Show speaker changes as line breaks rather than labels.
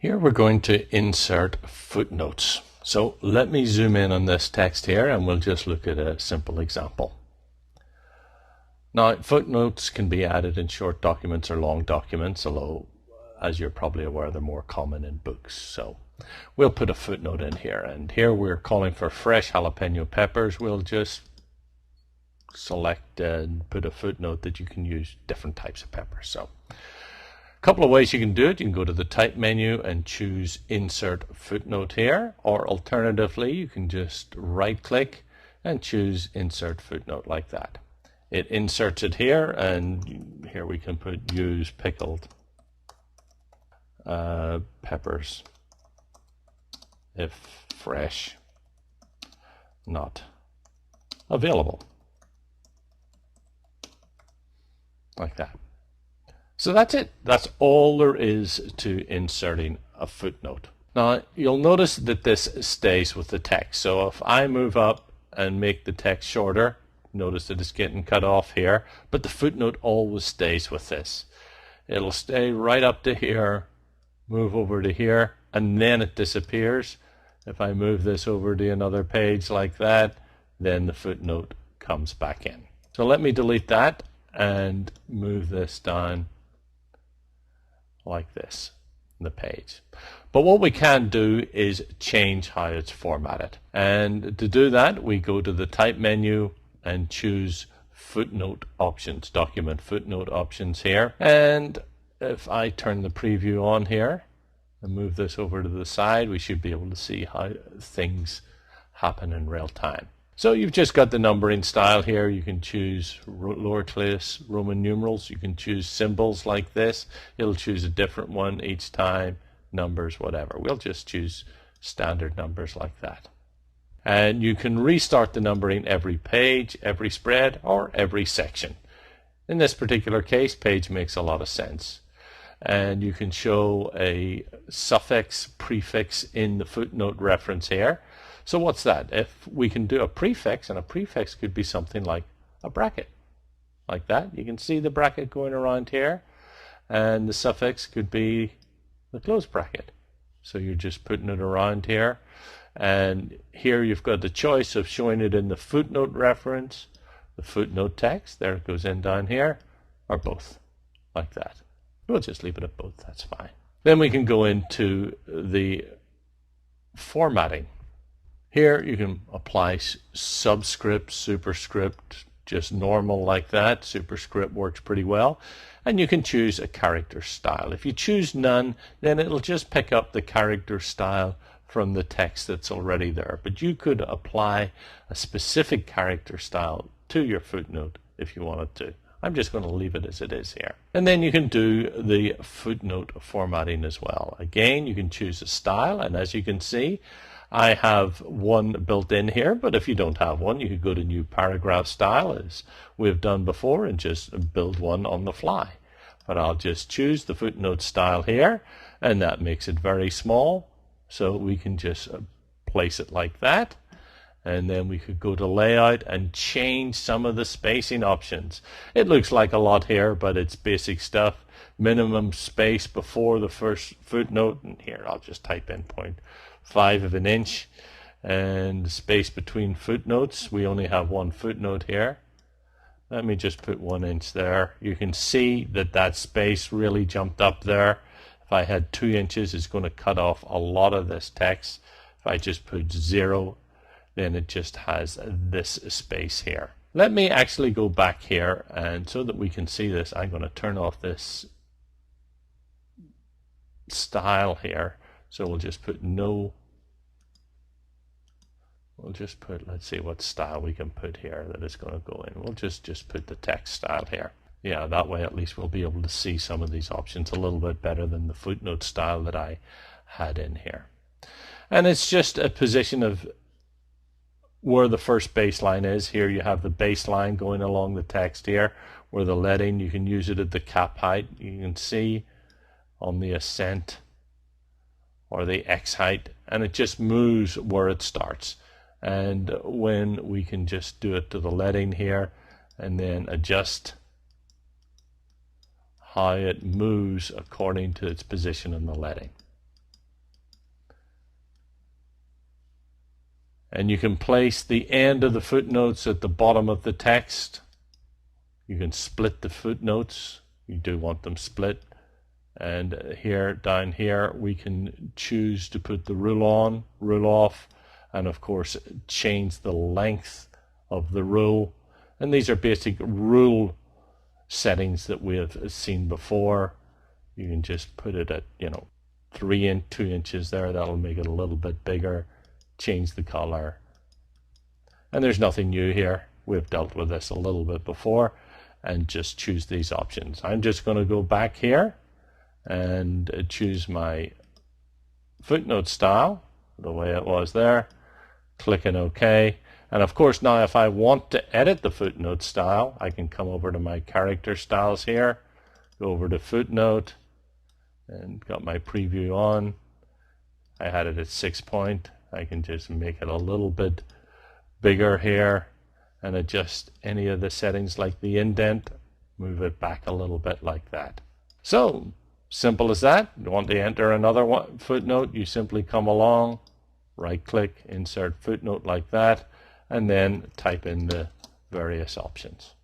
Here we're going to insert footnotes. So let me zoom in on this text here and we'll just look at a simple example. Now, footnotes can be added in short documents or long documents, although as you're probably aware, they're more common in books. So we'll put a footnote in here, and here we're calling for fresh jalapeno peppers. We'll just select and put a footnote that you can use different types of peppers. So a couple of ways you can do it. You can go to the type menu and choose insert footnote here, or alternatively you can just right click and choose insert footnote like that. It inserts it here, and here we can put use pickled peppers if fresh not available, like that. So that's it. That's all there is to inserting a footnote. Now you'll notice that this stays with the text. So if I move up and make the text shorter, notice that it's getting cut off here, but the footnote always stays with this. It'll stay right up to here, move over to here, and then it disappears. If I move this over to another page like that, then the footnote comes back in. So let me delete that and move this down like this in the page. But what we can do is change how it's formatted. And to do that, we go to the type menu and choose footnote options, document footnote options here. And if I turn the preview on here and move this over to the side, we should be able to see how things happen in real time. So you've just got the numbering style here. You can choose lowercase Roman numerals. You can choose symbols like this. It'll choose a different one each time, numbers, whatever. We'll just choose standard numbers like that. And you can restart the numbering every page, every spread, or every section. In this particular case, page makes a lot of sense. And you can show a suffix, prefix in the footnote reference here. So what's that? If we can do a prefix, and a prefix could be something like a bracket, like that. You can see the bracket going around here, and the suffix could be the close bracket. So you're just putting it around here. And here you've got the choice of showing it in the footnote reference, the footnote text, there it goes in down here, or both, like that. We'll just leave it at both, that's fine. Then we can go into the formatting. Here you can apply subscript, superscript, just normal like that. Superscript works pretty well. And you can choose a character style. If you choose none, then it'll just pick up the character style from the text that's already there. But you could apply a specific character style to your footnote if you wanted to. I'm just going to leave it as it is here. And then you can do the footnote formatting as well. Again, you can choose a style, and as you can see, I have one built in here, but if you don't have one, you could go to new paragraph style as we've done before and just build one on the fly. But I'll just choose the footnote style here, and that makes it very small. So we can just place it like that, and then we could go to layout and change some of the spacing options. It looks like a lot here, but it's basic stuff. Minimum space before the first footnote, and here I'll just type in 0.5 of an inch, and space between footnotes. We only have one footnote here. Let me just put 1 inch there. You can see that that space really jumped up there. If I had 2 inches, it's going to cut off a lot of this text. If I just put 0, then it just has this space here. Let me actually go back here, and so that we can see this, I'm going to turn off this style here. So we'll just put no. We'll just put, let's see what style we can put here that is going to go in. We'll just put the text style here. Yeah, that way at least we'll be able to see some of these options a little bit better than the footnote style that I had in here. And it's just a position of where the first baseline is. Here you have the baseline going along the text here, where the leading, you can use it at the cap height. You can see on the ascent or the X height, and it just moves where it starts. And when we can just do it to the leading here and then adjust how it moves according to its position in the leading. And you can place the end of the footnotes at the bottom of the text. You can split the footnotes. You do want them split. And here, down here, we can choose to put the rule on, rule off, and of course change the length of the rule. And these are basic rule settings that we have seen before. You can just put it at 2 inches there. That'll make it a little bit bigger. Change the color. And there's nothing new here. We've dealt with this a little bit before. And just choose these options. I'm just going to go back here and choose my footnote style the way it was there. Clicking OK. And of course now if I want to edit the footnote style, I can come over to my character styles here, go over to footnote, and got my preview on. I had it at 6 point. I can just make it a little bit bigger here and adjust any of the settings like the indent, move it back a little bit like that. So simple as that. You want to enter another footnote, you simply come along, right click, insert footnote like that, and then type in the various options.